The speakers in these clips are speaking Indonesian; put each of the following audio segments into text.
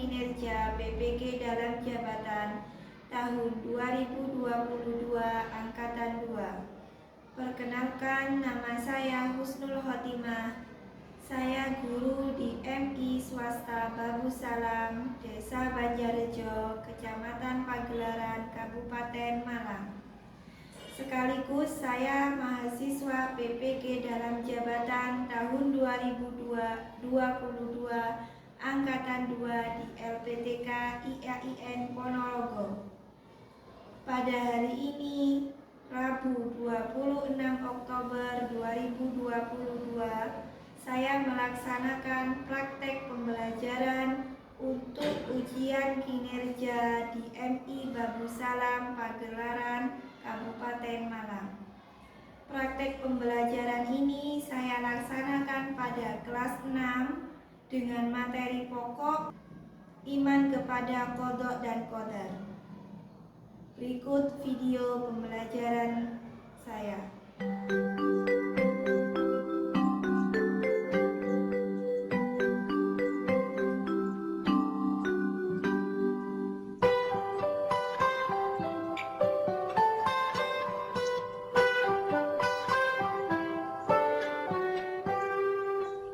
kinerja PPG dalam jabatan tahun 2022 Angkatan 2. Perkenalkan, nama saya Husnul Khotimah. Saya guru di MI Swasta Babussalam, Desa Banjarrejo, Kecamatan Pagelaran, Kabupaten Malang. Sekaligus saya mahasiswa PPG dalam jabatan tahun 2022 Angkatan 2 di LPTK IAIN Ponorogo. Pada hari ini, Rabu 26 Oktober 2022, saya melaksanakan praktek pembelajaran untuk ujian kinerja di MI Babussalam Pagelaran, Kabupaten Malang. Praktek pembelajaran ini saya laksanakan pada kelas 6 dengan materi pokok iman kepada qadha dan qadar. Berikut video pembelajaran saya.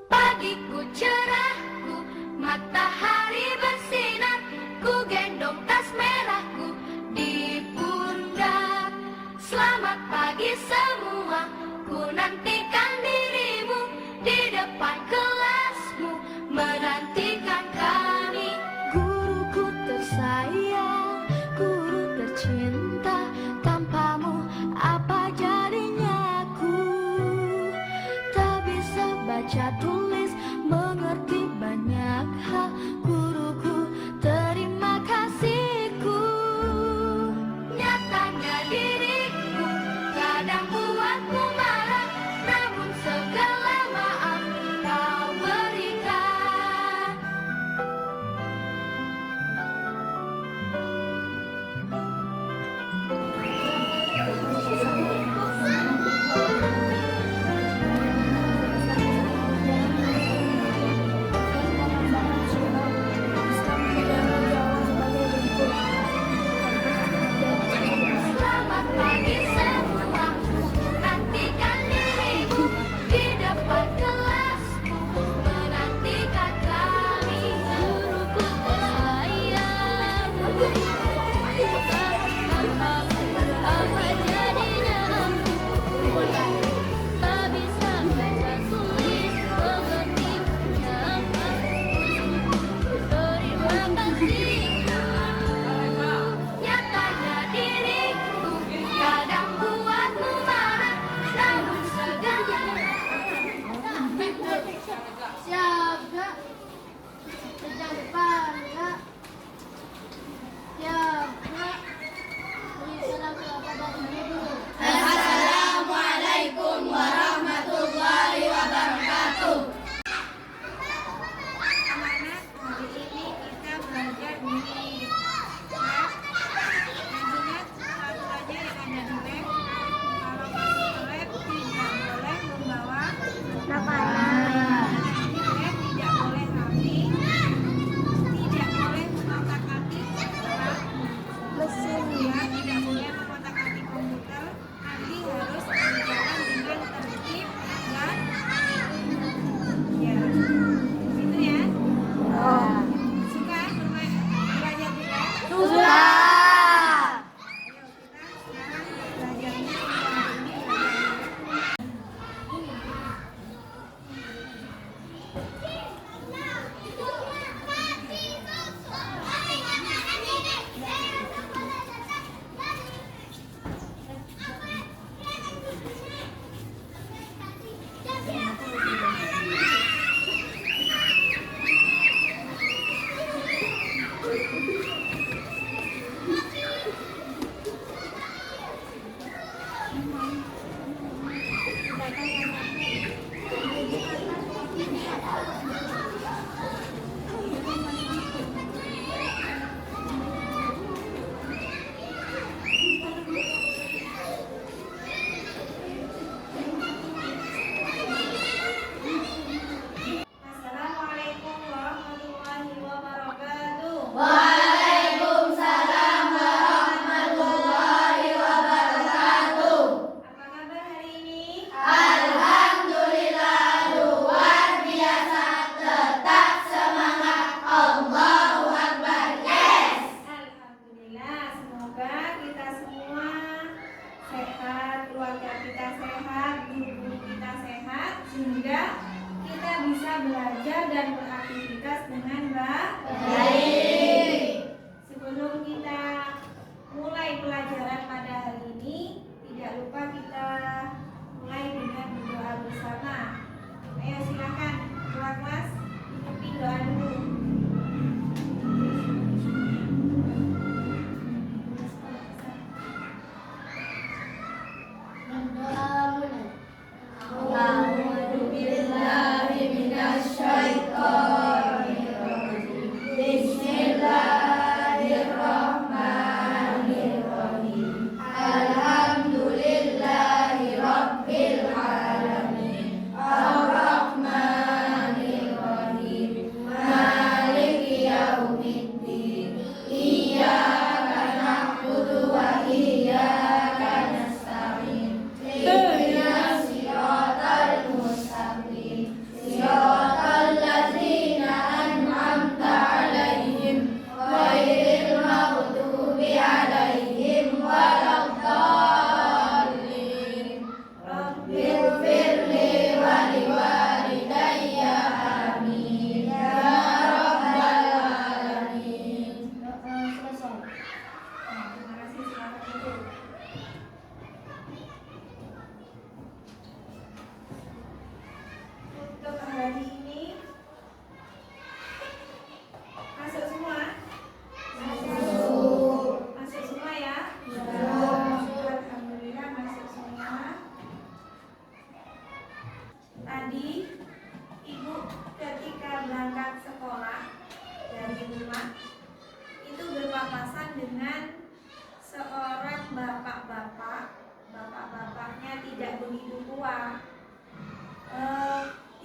Pagiku cerahku, matahari bersinar, ku gendong tas merahku di pundak. Selamat pagi semua, ku nantikan dirimu di depan kelasmu, menantikan kami. Guruku tersayang, guru tercinta, tanpamu apa jadinya aku? Tak bisa baca tulis, mengerti banyak hal. Guruku, terima kasihku. Nyatanya diriku kadang buatku marah, namun segala maaf kau berikan. Selamat pagi semua, nantikan dirimu di depan kelasmu, menantikan kami. Guruku tersayang, apa jadinya aku? Tak bisa baca tulis, mengerti banyak hal. Terima kasih. Nyatanya diriku kadang buatmu marah, namun segala siaga sejak depan ya. Siaga beri salam kepada ibu. Assalamualaikum warahmatullahi wabarakatuh. Anak-anak, hari ini kita belajar bunyi web. Ingat peraturannya yang ada di web. Kalau masuk ke web tidak boleh membawa makanan. Di web tidak boleh HP, tidak boleh mengotak-atik mesin, ya, tidak boleh mengotak-atik komputer. Nanti harus berjalan dengan tertib dan ya, itu ya. Suka bermain belajar di web? Sudah. Ayo kita sekarang belajarnya hari ini belajar di web. Assalamualaikum warahmatullahi wabarakatuh. belajar dan beraktivitas dengan Baik. Sebelum kita mulai pelajaran pada hari ini, tidak lupa kita mulai dengan berdoa bersama. Ayo silakan ketua kelas pimpin doa dulu. Berdoa mulai. A'udzu billahi minasyaitonir rajim. Bismillahirrahmanirrahim. Alhamdulillahi rabbil alamin. Ar-Rahmanir Rahim. Maliki yaumiddin. Iyyaka na'budu wa iyyaka nasta'in. Ihdinas siratal mustaqim. Siratal ladzina an'amta 'alaihim ghairil maghdubi 'alaihim waladdallin. Rabbighfirli wa liwalidayya amin ya rabbal alamin. Selesai. Terima kasih, silakan duduk. Untuk hari ini masuk semua? Masuk semua ya? Alhamdulillah masuk semua. Tadi ibu ketika berangkat sekolah dari rumah itu berpapasan dengan seorang bapak-bapak. Bapak-bapaknya tidak begitu tua.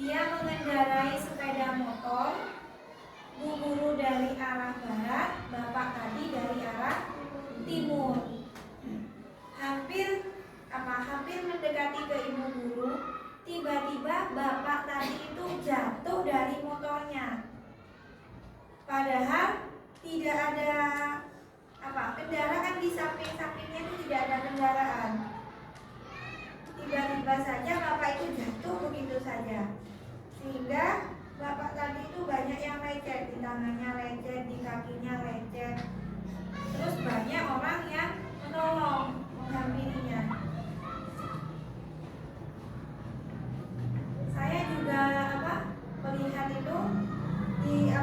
Dia mengendarai sepeda motor. Bu guru dari arah barat, bapak tadi dari arah timur. Hampir mendekati ke ibu guru, tiba-tiba bapak tadi itu jatuh dari motornya. Padahal tidak ada kendaraan di samping-sampingnya, itu tidak ada kendaraan. Tiba-tiba saja bapak itu jatuh begitu saja, sehingga bapak tadi itu banyak yang lecet, di tangannya lecet, di kakinya lecet. Terus banyak orang yang menolong, menghampirinya. Saya juga melihat itu dia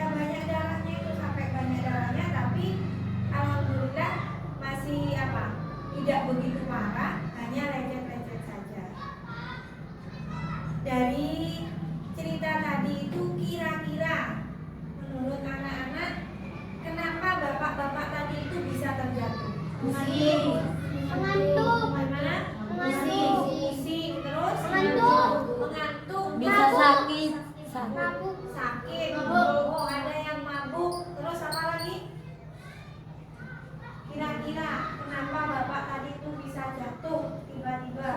banyak darahnya, itu sampai banyak darahnya, tapi alhamdulillah masih tidak begitu parah, hanya lecet-lecet saja. Dari cerita tadi itu kira-kira menurut anak-anak kenapa bapak-bapak tadi itu bisa terjatuh? Mengantuk. Bagaimana? Pusing, terus mengantuk, Bisa sakit. sakit. Oh, ada yang mabuk. Terus apa lagi? Kira-kira kenapa bapak tadi itu bisa jatuh tiba-tiba?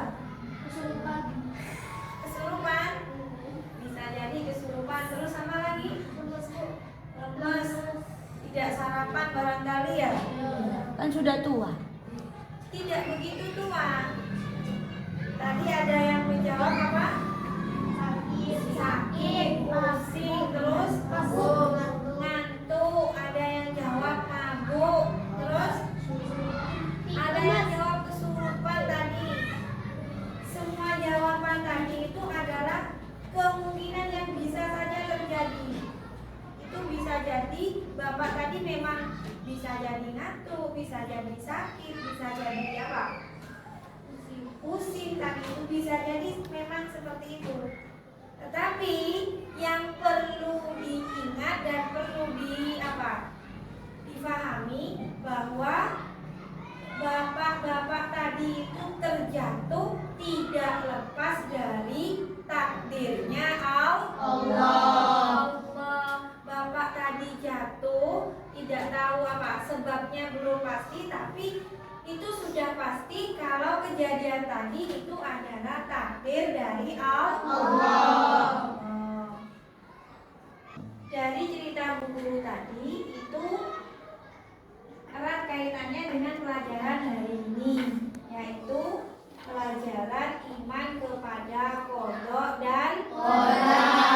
Kesurupan. Bisa jadi kesurupan. Terus sama lagi? Lemes. Tidak sarapan barangkali ya? Kan sudah tua. Tidak begitu tua. Tadi ada yang menjawab apa? Sakit, pusing, terus ngantuk. Ada yang jawab mabuk. Terus ada yang jawab kesurupan tadi. Semua jawaban tadi itu adalah kemungkinan yang bisa saja terjadi. Itu bisa jadi bapak tadi memang bisa jadi ngantuk, bisa jadi sakit, bisa jadi pusing tadi, itu bisa jadi memang seperti itu. Tetapi yang perlu diingat dan perlu difahami bahwa bapak-bapak tadi itu terjatuh tidak lepas dari takdirnya Allah. Bapak tadi jatuh, tidak tahu sebabnya belum pasti, tapi itu sudah pasti kalau kejadian tadi itu adalah takdir dari Allah. Dari cerita bu guru tadi itu erat kaitannya dengan pelajaran hari ini, yaitu pelajaran iman kepada qada dan qadar.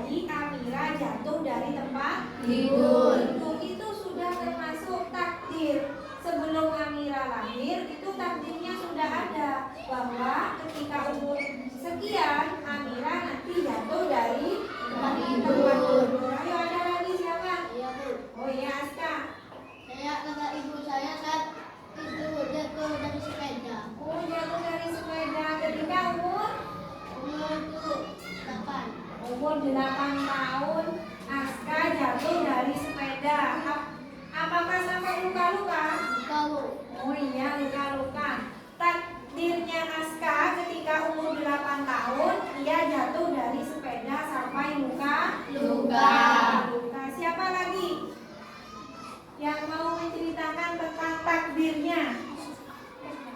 terjadi Amira jatuh dari tempat Tidur. Itu sudah termasuk takdir. Sebelum Amira lahir itu takdirnya sudah ada bahwa ketika umur sekian Amira nanti jatuh dari tempat tidur. Ayo, ada lagi siapa? Iya, Bu. Oh iya, Aska. Saya kata ibu saya saat itu jatuh dari sepeda. Oh, jatuh dari sepeda ketika umur Umur itu 8. umur 8 tahun. Aska jatuh dari sepeda. Apakah sampai luka-luka? Tahu. Oh iya, luka-luka. Takdirnya Aska ketika umur 8 tahun, ia jatuh dari sepeda sampai luka. Siapa lagi yang mau menceritakan tentang takdirnya?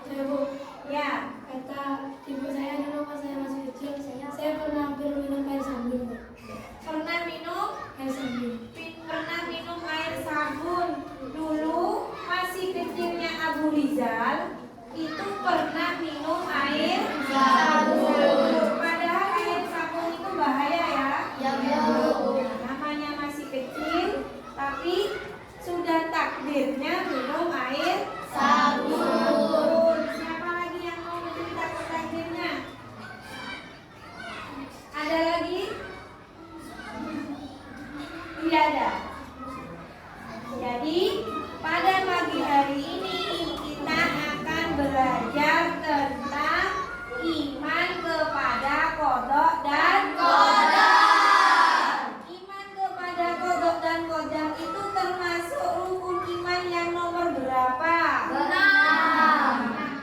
Saya, Bu. Ya, Kata ibu saya dulu pas saya masih kecil, saya pernah hampir minum air sabun, Bu. pernah minum Air sabun. air sabun. Dulu masih kecilnya Abu Rizal itu pernah minum air sabun. Padahal air sabun itu bahaya ya. Ya, Bu. Namanya masih kecil, tapi sudah takdirnya minum air sabun. Siapa lagi yang mau menceritakan takdirnya? Ada lagi? Tidak ada. Jadi pada pagi hari ini kita akan belajar tentang iman kepada qada dan qadar. Iman kepada qada dan qadar itu termasuk rukun iman yang nomor berapa?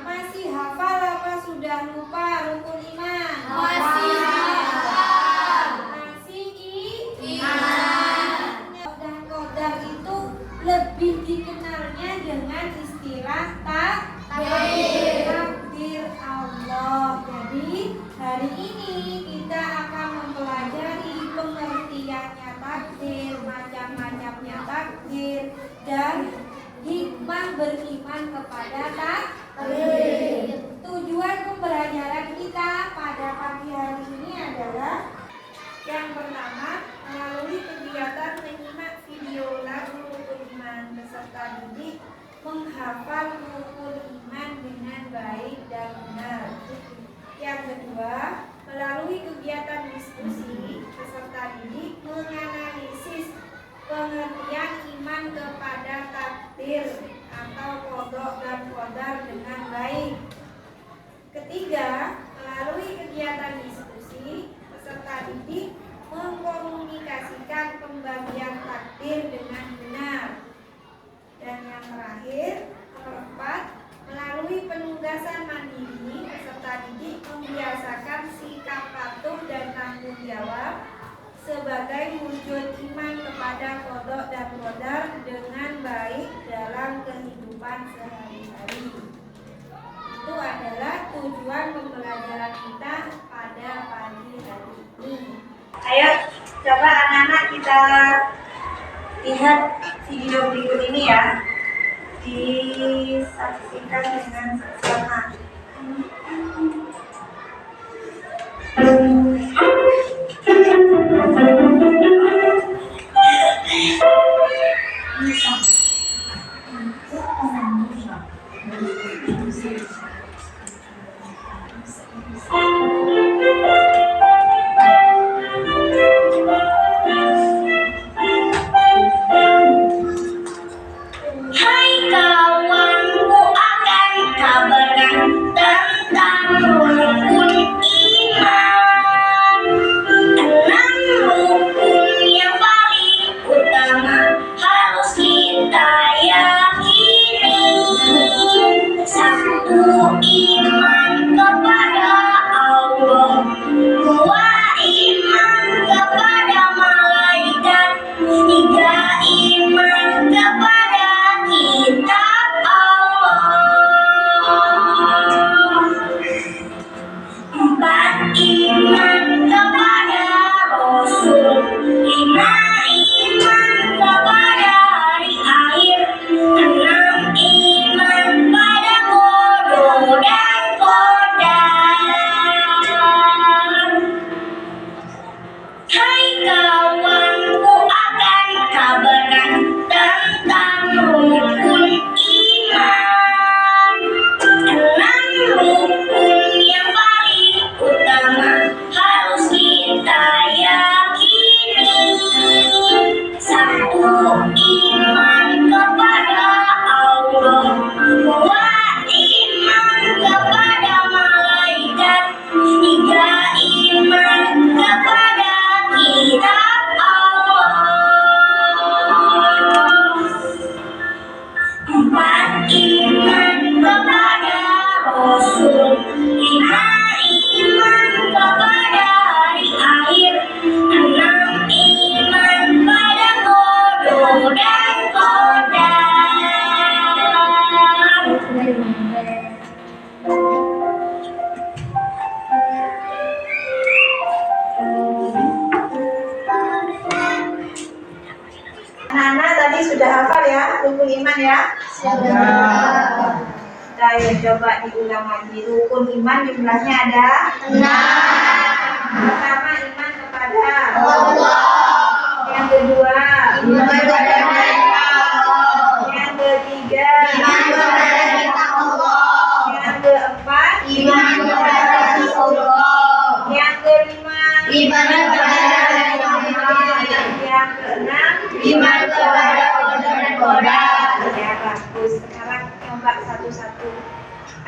Masih hafal apa sudah lupa rukun iman? Masih dan qadar itu lebih dikenalnya dengan istilah takdir Allah. Jadi hari ini kita akan mempelajari pengertiannya takdir, macam-macamnya takdir, dan hikmah beriman kepada takdir. Tujuan pembelajaran kita pada pagi hari ini adalah yang pertama, melalui kegiatan menyimak video lagu rukun iman peserta didik menghafal rukun iman dengan baik dan benar. Yang kedua, melalui kegiatan diskusi peserta didik menganalisis pengertian iman kepada takdir atau qada dan qadar dengan baik. Ketiga, melalui kegiatan diskusi peserta didik mengkomunikasikan pembagian takdir dengan benar. Dan yang terakhir, nomor 4, melalui penugasan mandiri peserta didik membiasakan sikap patuh dan tanggung jawab sebagai wujud iman kepada qada dan qadar dengan baik dalam kehidupan sehari-hari. Itu adalah tujuan pembelajaran kita pada pagi hari ini. Ayo, coba anak-anak kita lihat video berikut ini ya. Disaksikan dengan seksama. Hai kawan, ku akan kabarkan tentang rukun iman. kawanku akan kabarkan tentang rukun iman. 6 rukun yang paling utama harus kita yakini. 1. Iman kepada Allah. 2. Iman kepada malaikat. 3. Iman kepada kitab Allah. 4. Iman kepada Rasul. 5. Iman kepada hari akhir. 6. Iman pada qadar dan qadar. Anak-anak tadi sudah hafal ya rukun iman ya? Sudah. Kita ya coba diulang lagi. Rukun iman jumlahnya ada 6. Pertama iman kepada Allah. Yang kedua iman kepada malaikat. Yang ketiga iman kepada kitab Allah. Yang keempat iman kepada Rasulullah. Yang kelima iman kepada hari kiamat. Yang keenam iman kepada qadar dan qadar. Ya bagus. Sekarang coba satu-satu.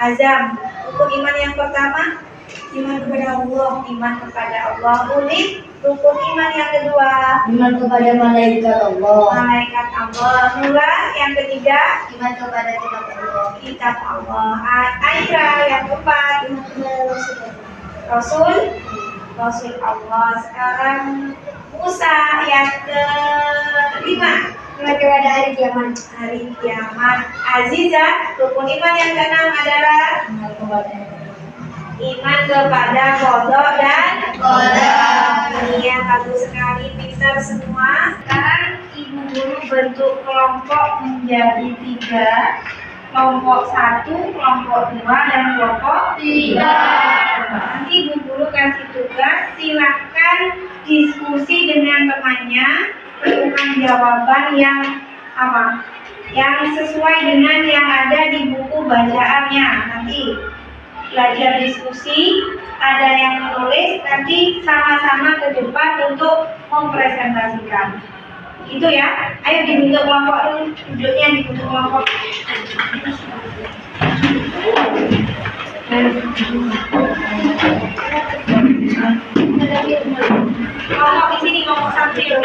Azam, rukun iman yang pertama iman kepada Allah. Iman kepada Allah. Ulit, rukun iman yang kedua Iman kepada malaikat Allah. malaikat Allah. Nura, yang ketiga Iman kepada kitab Allah. kitab Allah. Aira, yang keempat Iman kepada Rasul. Rasul Allah. Sekarang Musa, yang kelima Iman kepada hari kiamat. hari kiamat. Aziza, rukun iman yang keenam adalah Iman kepada iman kepada qada dan qadar. Iya, bagus sekali, pintar semua. Sekarang ibu guru bentuk kelompok menjadi 3. Kelompok 1, kelompok 2, dan kelompok 3. Nanti ibu guru kasih tugas, silakan diskusi dengan temannya dengan jawaban yang apa? Yang sesuai dengan yang ada di buku bacaannya. Nanti belajar diskusi, ada yang menulis, nanti sama-sama ke depan untuk mempresentasikan. Itu ya. Ayo dibentuk kelompok dulu, duduknya dibentuk kelompok. Kelompok di sini, kelompok sambil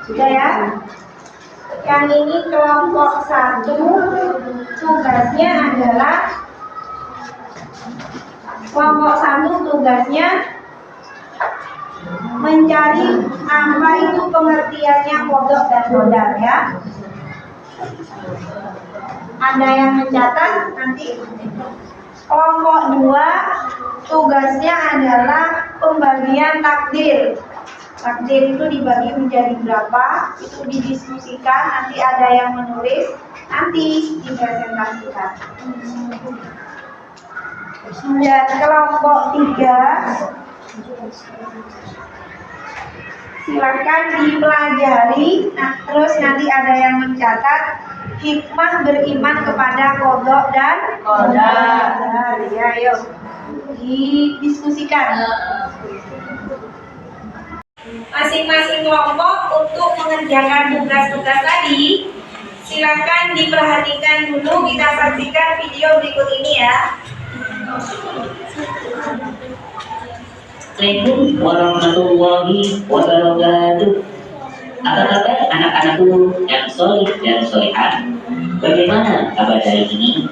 sudah ya. Yang ini kelompok 1, tugasnya adalah mencari apa itu pengertiannya kodok dan qadar ya. Ada yang mencatat nanti. Kelompok 2 tugasnya adalah pembagian takdir. Takdir itu dibagi menjadi berapa, itu didiskusikan, nanti ada yang menulis, nanti dipresentasikan. Dan kelompok 3 silakan dipelajari. Nah, terus nanti ada yang mencatat hikmah beriman kepada qada dan qadar. Ya, ayo didiskusikan. Masing-masing kelompok untuk mengerjakan tugas-tugas tadi, silakan diperhatikan dulu. Kita saksikan video berikut ini ya. Assalamualaikum warahmatullahi wabarakatuh. Apa kabar anak-anakku yang solih dan solihah? Bagaimana kabar hari ini?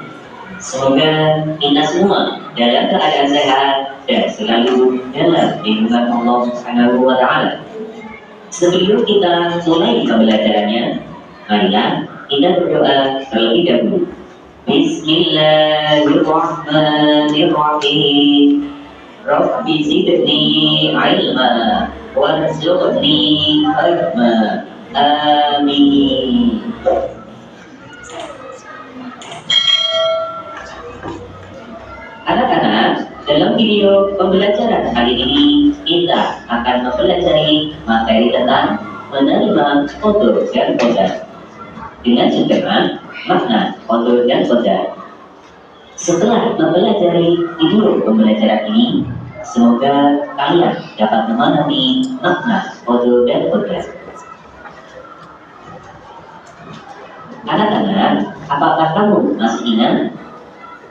Semoga kita semua dalam keadaan sehat dan selalu dalam lindungan Allah Subhanahu wa Ta'ala. Sebelum kita mulai pembelajarannya, marilah kita berdoa terlebih dahulu. Bismillahirrahmanirrahim. Rabbi zidni ilma warzuqni ilma. Amin. Anak-anak, dalam video pembelajaran kali ini kita akan mempelajari materi tentang menerima odor dan odor dengan judul makna odor dan odor. Setelah mempelajari judul pembelajaran ini, semoga kalian dapat memahami makna odor dan odor. Anak-anak, apakah kamu masih ingat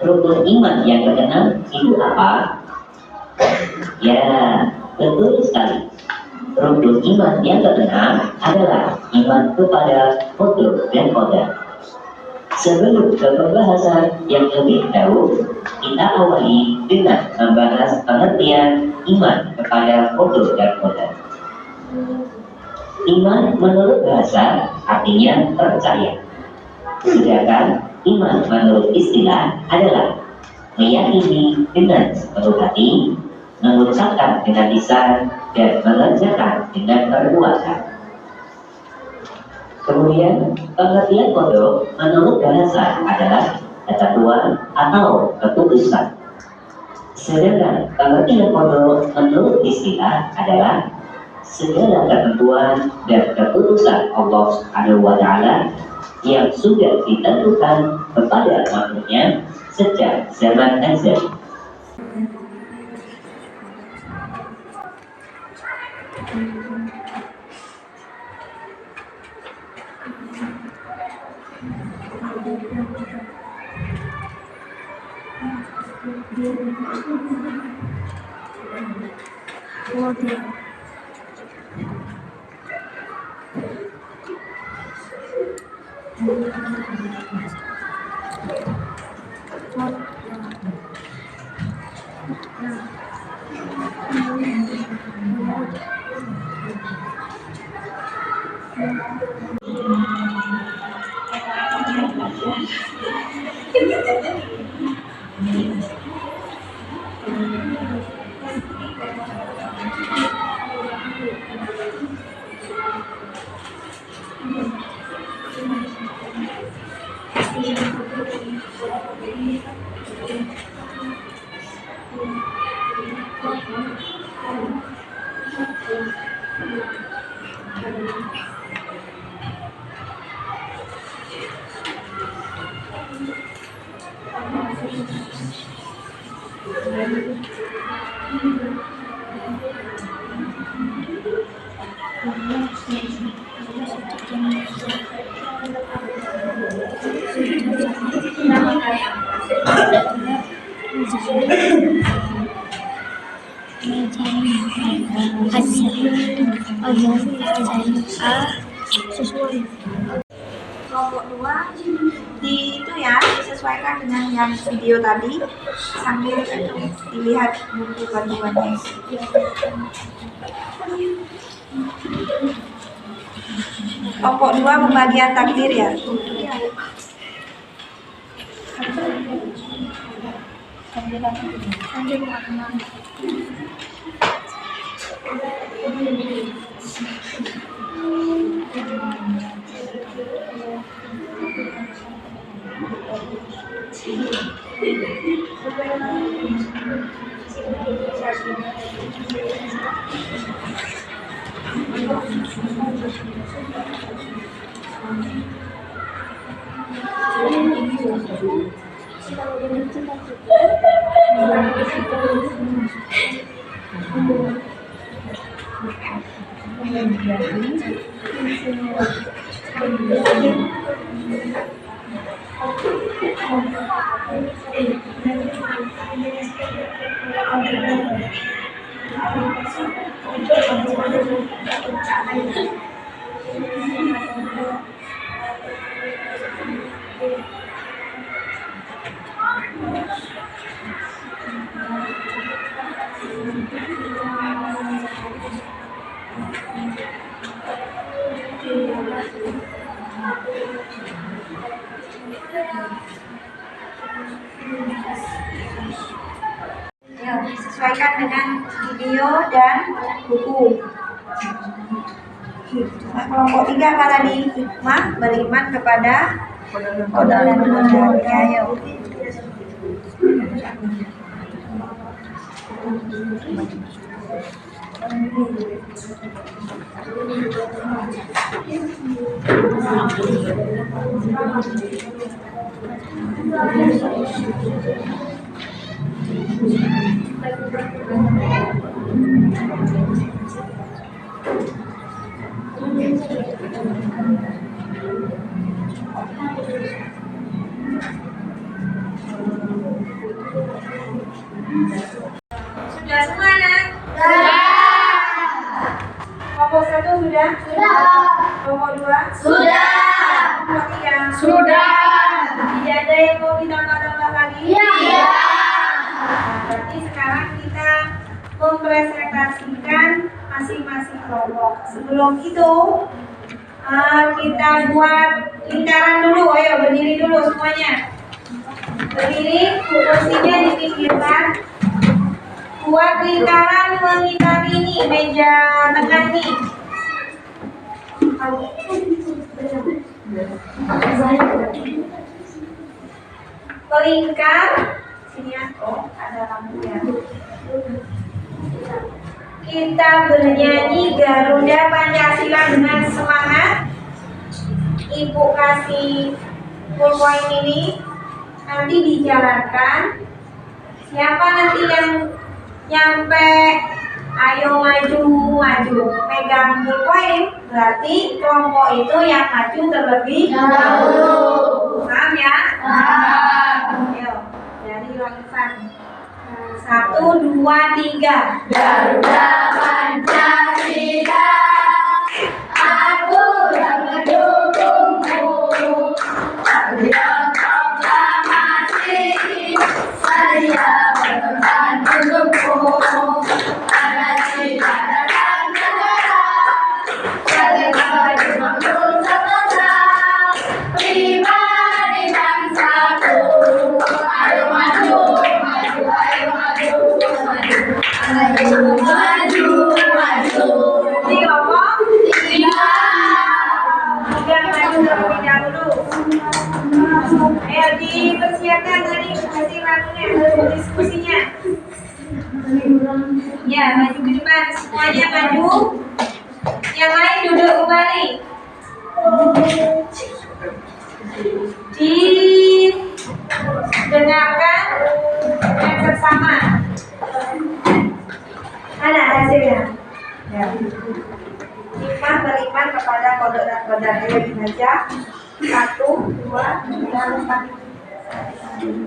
rukun iman yang keenam itu apa? Ya, betul sekali. Rukun iman yang keenam adalah iman kepada odor dan odor. Sebelum ke pembahasan yang lebih jauh, kita awali dengan membahas pengertian iman kepada odor dan odor. Iman menurut bahasa artinya percaya. Sedangkan iman menurut istilah adalah meyakini dengan sepenuh hati, mengucapkan dengan lisan, dan mengerjakan dengan perbuatan. Kemudian, pengertian kodok menurut bahasa adalah ketentuan atau keputusan. Sedangkan pengertian kodok menurut istilah adalah segala ketentuan dan keputusan Allah Subhanahu wa Ta'ala yang sudah ditentukan kepada makhluknya sejak zaman azali. Kelompok 2 itu ya disesuaikan dengan yang video tadi sambil dilihat buku panduannya. Kelompok 2 pembagian takdir ya. sesuaikan dengan video dan buku. Nah, kelompok 3 apa tadi? Hikmah beriman kepada qada dan qadar. Ya, ayo. Sudah semua, Nak? Kelompok 1 sudah? Kelompok 2? Kelompok 3? Tidak ada yang mau ditambah-tambah lagi? Nah, berarti sekarang kita mempresentasikan masing-masing kelompok. Sebelum itu kita buat lingkaran dulu. Ayo berdiri dulu semuanya. Berdiri, kursinya dipinggirkan. Buat lingkaran mengitari ini meja tengah ini. Pelingkar sini ya. Oh, ada lampu ya. Kita bernyanyi Garuda Pancasila dengan semangat. Ibu kasih pulpoin ini, nanti dijalankan. Siapa nanti yang nyampe, ayo maju, pegang pulpoin, berarti kelompok itu yang maju terlebih dahulu. Paham ya? Ayo, dari Rongsan. 1, 2, 3. Garuda Pancasila, aku yang mendukungmu. Beliau proklamasi, saya berperan untukmu. Karena cinta dan negara, jaga baju bangsa bangsa, pribadi bangsaku. Ayo maju, maju, ayo maju, maju. Ayo maju, maju. Ini kelompok 3. yang maju terlebih dahulu. Ayo dipersiapkan tadi hasil lagunya, diskusinya. Ya, maju ke depan, semuanya maju. Yang lain duduk kembali. Didengarkan dan bersama. Mana hasilnya? Ya. Hikmah beriman kepada qada dan qadar. Ayo dibaca. 1, 2, 3, 4.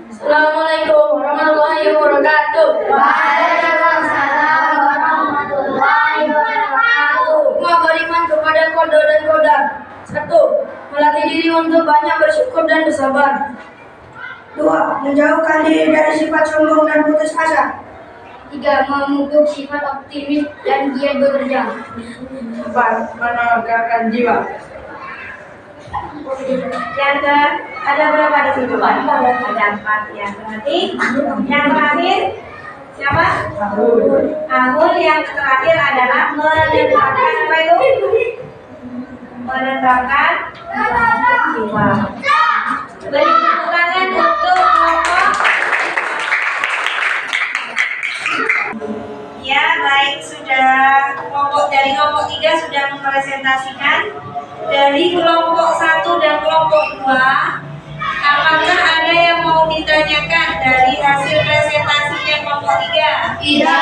Assalamualaikum warahmatullahi wabarakatuh. Waalaikumsalam warahmatullahi wabarakatuh. Hikmah beriman kepada qada dan qadar. 1. Melatih diri untuk banyak bersyukur dan bersabar. 2. Menjauhkan diri dari sifat sombong dan putus asa. 3. Memupuk sifat optimis dan giat bekerja. 4. Menegakkan jiwa. Yang ada berapa di situ? Ada 4 ya. Berarti yang terakhir siapa? Ahul. Yang terakhir adalah menetapkan apa itu? Menetapkan jiwa. Beri tepuk tangan untuk kelompok. Ya, baik, sudah dari kelompok 3 sudah mempresentasikan. Dari kelompok 1 dan kelompok 2, apakah ada yang mau ditanyakan dari hasil presentasinya kelompok 3? Tidak.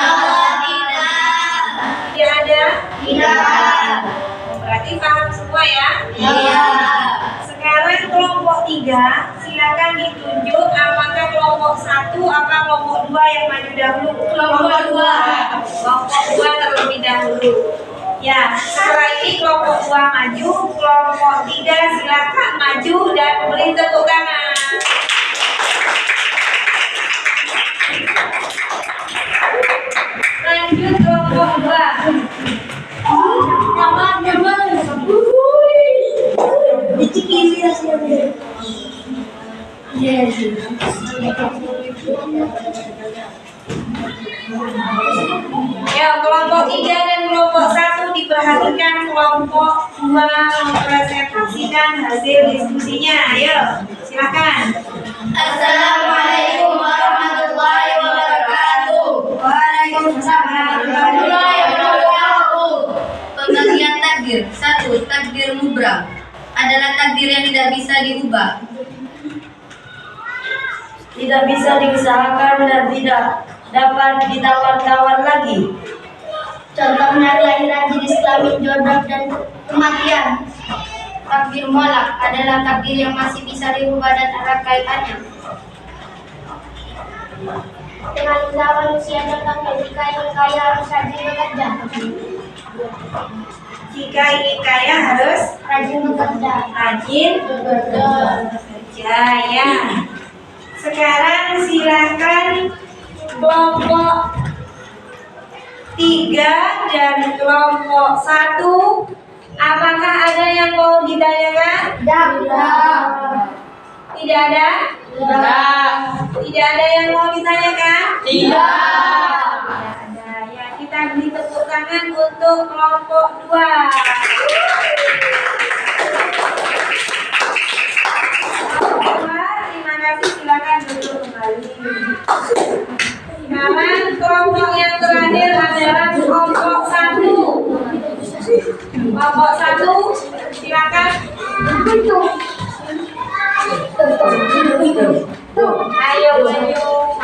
Tidak ada? Tidak. Berarti paham semua ya? Iya. Sekarang kelompok 3, silakan ditunjuk apakah kelompok 1 apa kelompok 2 yang maju dahulu? Kelompok 2. Kelompok 2 terlebih dahulu. Ya, setelah ini kelompok 2 maju, kelompok 3 silakan maju dan beri tepuk tangan. Lanjut kelompok 2. Ya, kelompok 3 dan kelompok 1 diperhatikan, kelompok 2 mempresentasikan hasil diskusinya. Ayo, silakan. Assalamualaikum warahmatullahi wabarakatuh. Waalaikumsalam warahmatullahi wabarakatuh. Pembagian takdir. 1. Takdir mubram adalah takdir yang tidak bisa diubah, tidak bisa diusahakan dan tidak dapat ditawar-tawar lagi. Contohnya kelahiran, jenis kelamin, jodoh, dan kematian. Takdir molak adalah takdir yang masih bisa dirubah dan erat kaitannya dengan usaha manusia. Contohnya jika ingin kaya harus rajin bekerja. Jika ingin kaya harus Rajin bekerja. rajin bekerja, ya. Sekarang silakan kelompok 3 dan kelompok 1. Apakah ada yang mau ditanyakan? Tidak ada? Tidak ada yang mau ditanyakan? Tidak ada. Ya, kita beri tepuk tangan untuk kelompok 2. Terima kasih, silakan duduk kembali. Sekarang kelompok yang terakhir adalah kelompok 1. Kelompok 1, silakan. Ayo maju,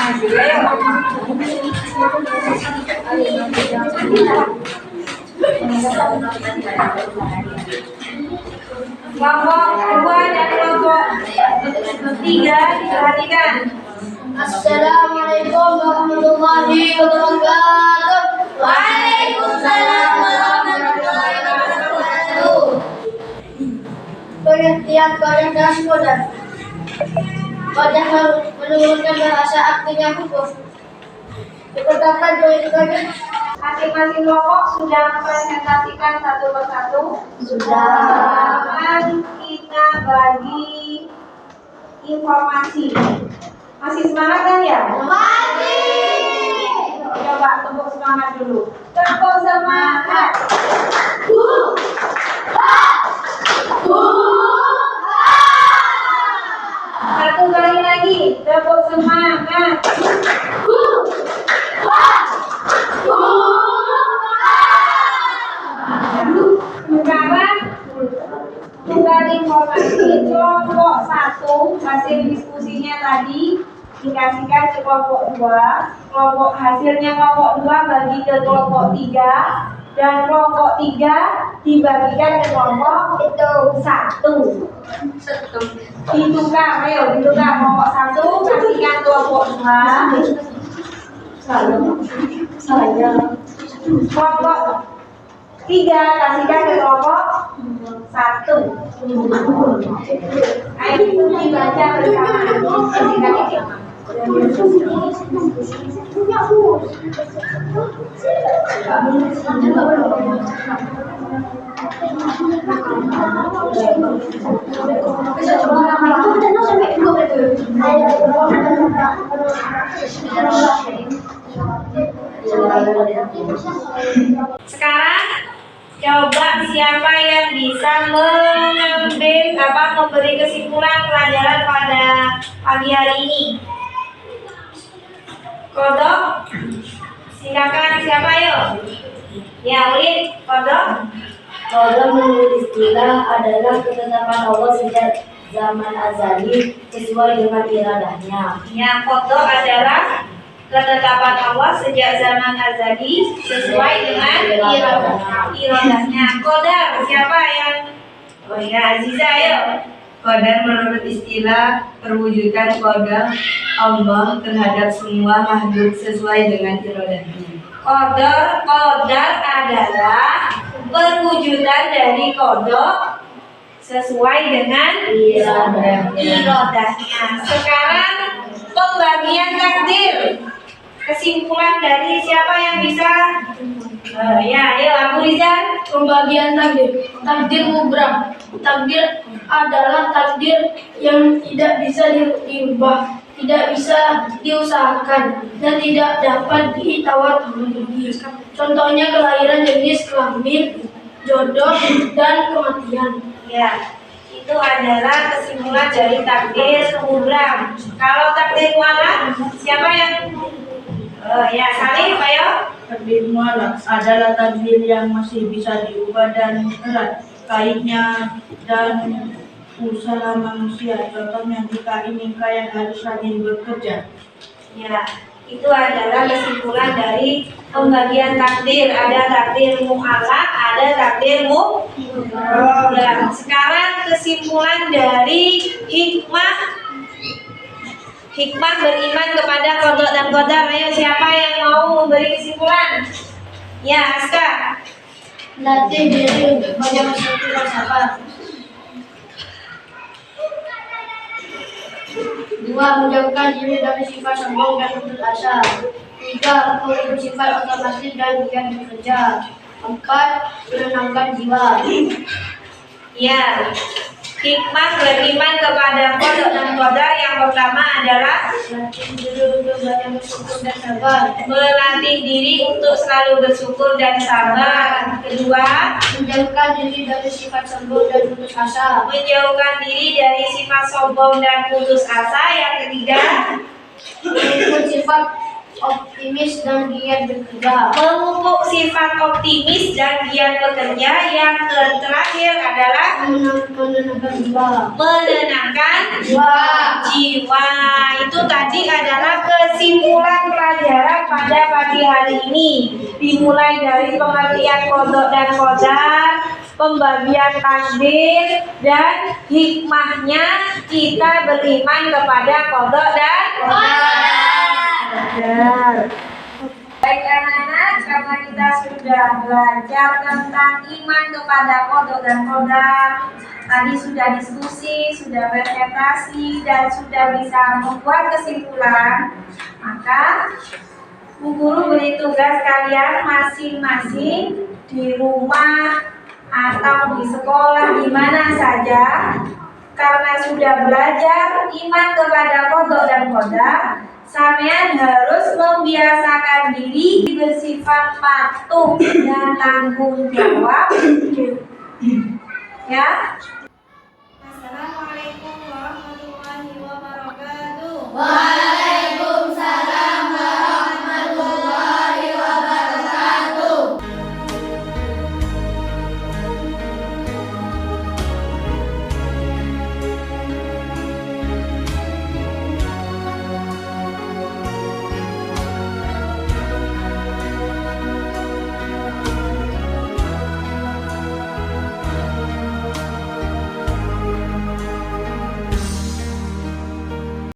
Kelompok 2 dan kelompok 3 diperhatikan. Assalamualaikum warahmatullahi wabarakatuh. Waalaikumsalam warahmatullahi wabarakatuh. Pengertian kodah dan kodah. Kodah menurunkan bahasa, artinya hukum. Ditetapkan kodah. Masing-masing kelompok sudah mempresentasikan satu persatu. Sekarang kita bagi informasi. Masih semangat kan ya? Masih. Coba tepuk semangat dulu. Tepuk semangat. Satu kali lagi. Tepuk semangat. Sekarang tunggal informasi kelompok 1 hasil diskusinya tadi dikasihkan ke kelompok 2. Kelompok hasilnya kelompok 2 bagi ke kelompok 3 dan kelompok 3 dibagikan ke kelompok 1. Ditukar, ayo ditukar. Kelompok 1 kasihkan kelompok 2. Kelompok 3 kasihkan ke kelompok 1. Ayo itu dibaca bersama. Sekarang coba siapa yang bisa memberi kesimpulan pelajaran pada pagi hari ini. Kodok, silakan siapa yuk? Ya, Ulin, kodok. Kodok menurut istilah adalah ketetapan Allah sejak zaman azali sesuai dengan iradahnya. Ya, kodok adalah ketetapan Allah sejak zaman azali sesuai dengan iradahnya. Kodar, siapa yang? Oh ya, Aziza, ayo. Qadar menurut istilah perwujudan qadar Allah terhadap semua makhluk sesuai dengan iradahnya. Qadar adalah perwujudan dari kodok sesuai dengan iradahnya. Sekarang pembagian takdir. Kesimpulan dari siapa yang bisa? Ya, ayo Abu Rizal. Pembagian takdir. Takdir mubram. Takdir adalah takdir yang tidak bisa diubah, tidak bisa diusahakan dan tidak dapat ditawar-menawari. Contohnya kelahiran, jenis kelamin, jodoh, dan kematian. Ya, itu adalah kesimpulan dari takdir mutlak. Kalau takdir mutlak, siapa yang? Ya, Salih, ayo. Takdir mutlak adalah takdir yang masih bisa diubah dan erat kaitnya dan usaha manusia. Contohnya jika ingin kaya harus rajin bekerja. Ya, itu adalah kesimpulan dari pembagian takdir. Ada takdir mu'alaq, ada takdir mutlak. Sekarang kesimpulan dari hikmah beriman kepada qada dan qadar. Ayo, siapa yang mau memberi kesimpulan? Ya, Aska. Latih diri untuk banyak bersyukur dan sabar. 2. Menjauhkan diri dari sifat sombong dan putus asa. 3. Mengurus sifat otomatis dan giat bekerja. 4. Menenangkan jiwa. Ya, hikmah beriman kepada qada dan qadar yang pertama adalah Latih diri untuk banyak bersyukur dan sabar. melatih diri untuk selalu bersyukur dan sabar. Kedua, Menjauhkan diri dari sifat sombong dan putus asa. menjauhkan diri dari sifat sombong dan putus asa. Yang ketiga, Memupuk sifat optimis dan giat bekerja. memupuk sifat optimis dan giat bekerja. Yang terakhir adalah Menenangkan jiwa. menenangkan Jiwa. jiwa. Itu tadi adalah kesimpulan pelajaran pada pagi hari ini. Dimulai dari pengertian qada dan qadar, pembagian takdir, dan hikmahnya kita beriman kepada qada dan qadar. Baik anak-anak, karena kita sudah belajar tentang iman kepada qada dan qadar, tadi sudah diskusi, sudah presentasi, dan sudah bisa membuat kesimpulan, maka Bu Guru beri tugas kalian masing-masing di rumah atau di sekolah di mana saja, karena sudah belajar iman kepada qada dan qadar, sampean harus membiasakan diri bersifat patuh dan tanggung jawab. Ya,